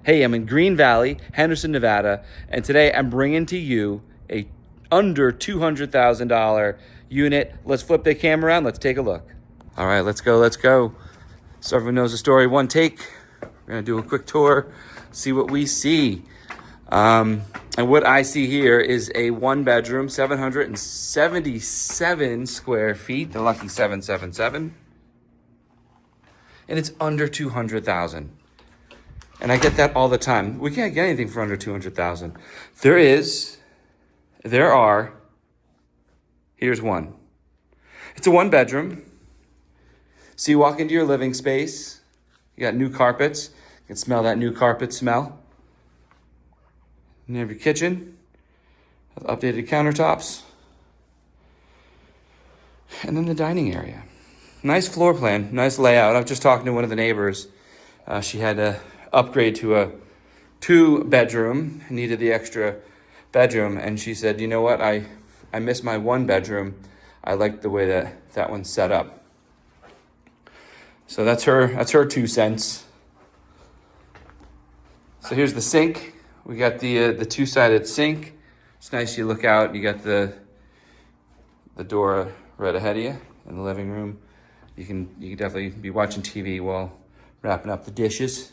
Hey, I'm in Green Valley, Henderson, Nevada, and today I'm bringing to you a under $200,000 unit. Let's flip the camera around. Let's take a look. All right, let's go. So everyone knows the story, one take. We're gonna do a quick tour, see what we see. And what I see here is a one bedroom, 777 square feet, the lucky 777. And it's under 200,000. And I get that all the time. We can't get anything for under 200,000. Here's one. It's a one bedroom. So you walk into your living space, you got new carpets. You can smell that new carpet smell. And you have your kitchen, updated countertops. And then the dining area. Nice floor plan, nice layout. I was just talking to one of the neighbors. She had to upgrade to a 2-bedroom, needed the extra bedroom. And she said, you know what, I miss my 1-bedroom. I like the way that one's set up. So that's her 2 cents. So here's the sink. We got the 2-sided sink. It's nice, you look out, you got the door right ahead of you in the living room. You can definitely be watching TV while wrapping up the dishes.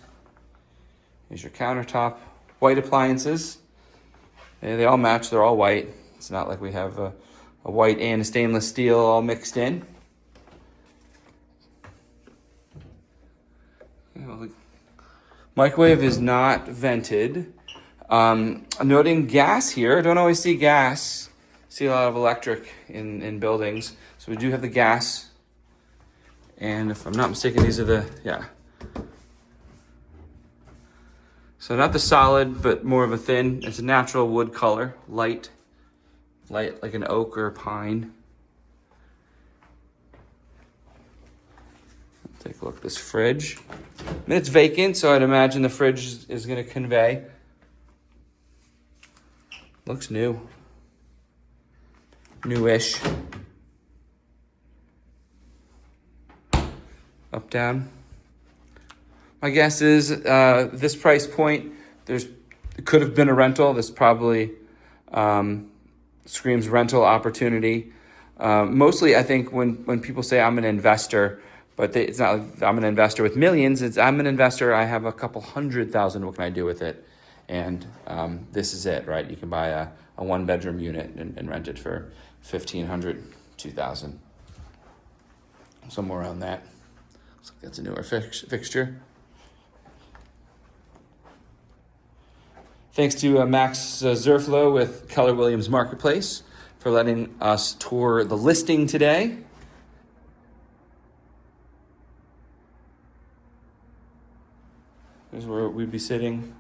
Here's your countertop. White appliances. They all match, they're all white. It's not like we have a white and a stainless steel all mixed in. Microwave is not vented. Noting gas here. I don't always see gas. See a lot of electric in buildings. So we do have the gas. And if I'm not mistaken, these are So not the solid, but more of a thin. It's a natural wood color, light like an oak or a pine. Take a look at this fridge. And it's vacant, so I'd imagine the fridge is going to convey. Looks new. Newish. Up, down. My guess is this price point, it could have been a rental. This probably screams rental opportunity. Mostly, I think when people say I'm an investor, but it's not like I'm an investor with millions. It's I'm an investor. I have a couple $100,000. What can I do with it? And this is it, right? You can buy a 1-bedroom unit and rent it for $1,500, $2,000, somewhere around that. Looks like that's a newer fixture. Thanks to Max Zerflo with Keller Williams Marketplace for letting us tour the listing today. Here's where we'd be sitting,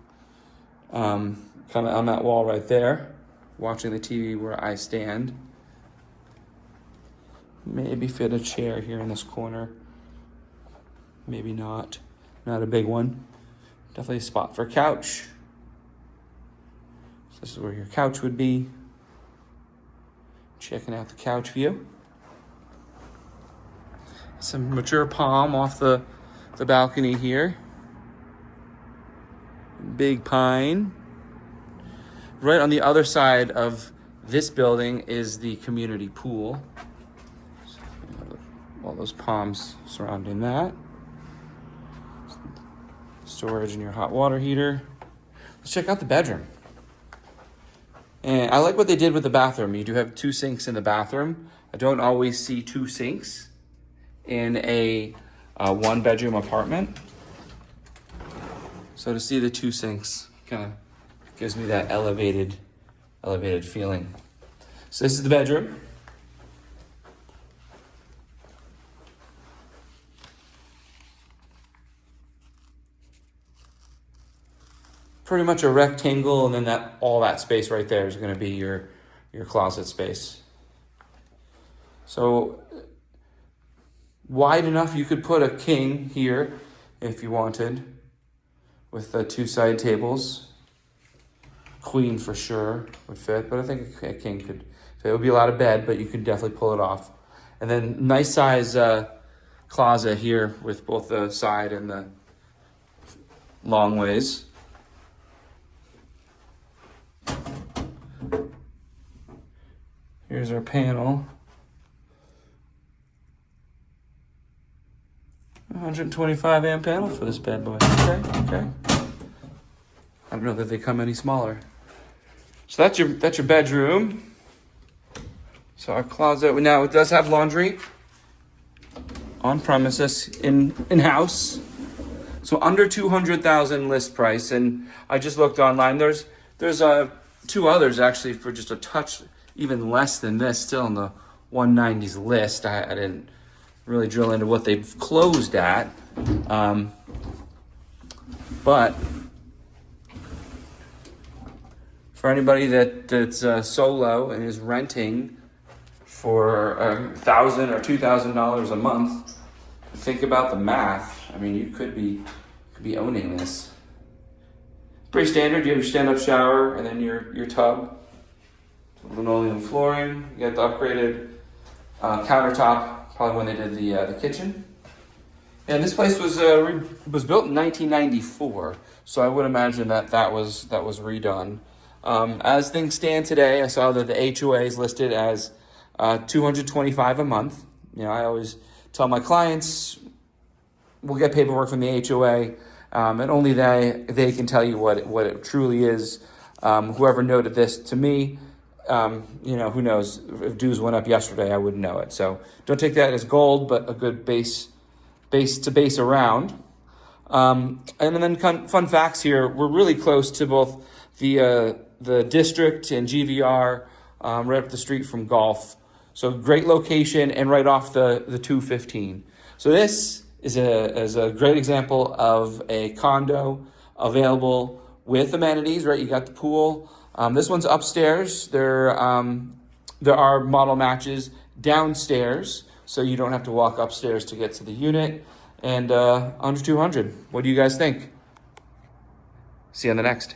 kind of on that wall right there, watching the TV where I stand. Maybe fit a chair here in this corner. Maybe not a big one. Definitely a spot for a couch. So this is where your couch would be. Checking out the couch view. Some mature palm off the balcony here. Big pine. Right on the other side of this building is the community pool. So, all those palms surrounding that. Storage in your hot water heater. Let's check out the bedroom. And I like what they did with the bathroom. You do have 2 sinks in the bathroom. I don't always see 2 sinks in a 1-bedroom apartment. So to see the 2 sinks kind of gives me that elevated feeling. So this is the bedroom. Pretty much a rectangle, and then all that space right there is going to be your closet space. So wide enough you could put a king here if you wanted, with the 2 side tables. Queen for sure would fit, but I think a king could fit. It would be a lot of bed, but you could definitely pull it off. And then nice size closet here with both the side and the long ways. Here's our panel. 125 amp panel for this bad boy. Okay. I don't know that they come any smaller. So that's your bedroom. So our closet, now it does have laundry on premises, in-house. So under 200,000 list price, and I just looked online. There's two others actually for just a touch even less than this, still in the 190s list. I didn't really drill into what they've closed at, but for anybody that's solo and is renting for $1,000 or $2,000 a month, think about the math. I mean, you could be owning this. Pretty standard. You have your stand-up shower and then your tub, linoleum flooring. You got the upgraded countertop, probably when they did the kitchen. And this place was built in 1994, so I would imagine that was redone. As things stand today, I saw that the HOA is listed as $225 a month. You know, I always tell my clients we'll get paperwork from the HOA, and only they can tell you what it truly is. Whoever noted this to me, you know, who knows, if dues went up yesterday, I wouldn't know it. So don't take that as gold, but a good base to base around. And then fun facts here, we're really close to both the district and GVR, right up the street from Golf. So great location and right off the 215. So this is a great example of a condo available with amenities, right? You got the pool. This one's upstairs. There are model matches downstairs, so you don't have to walk upstairs to get to the unit. And under 200. What do you guys think? See you on the next.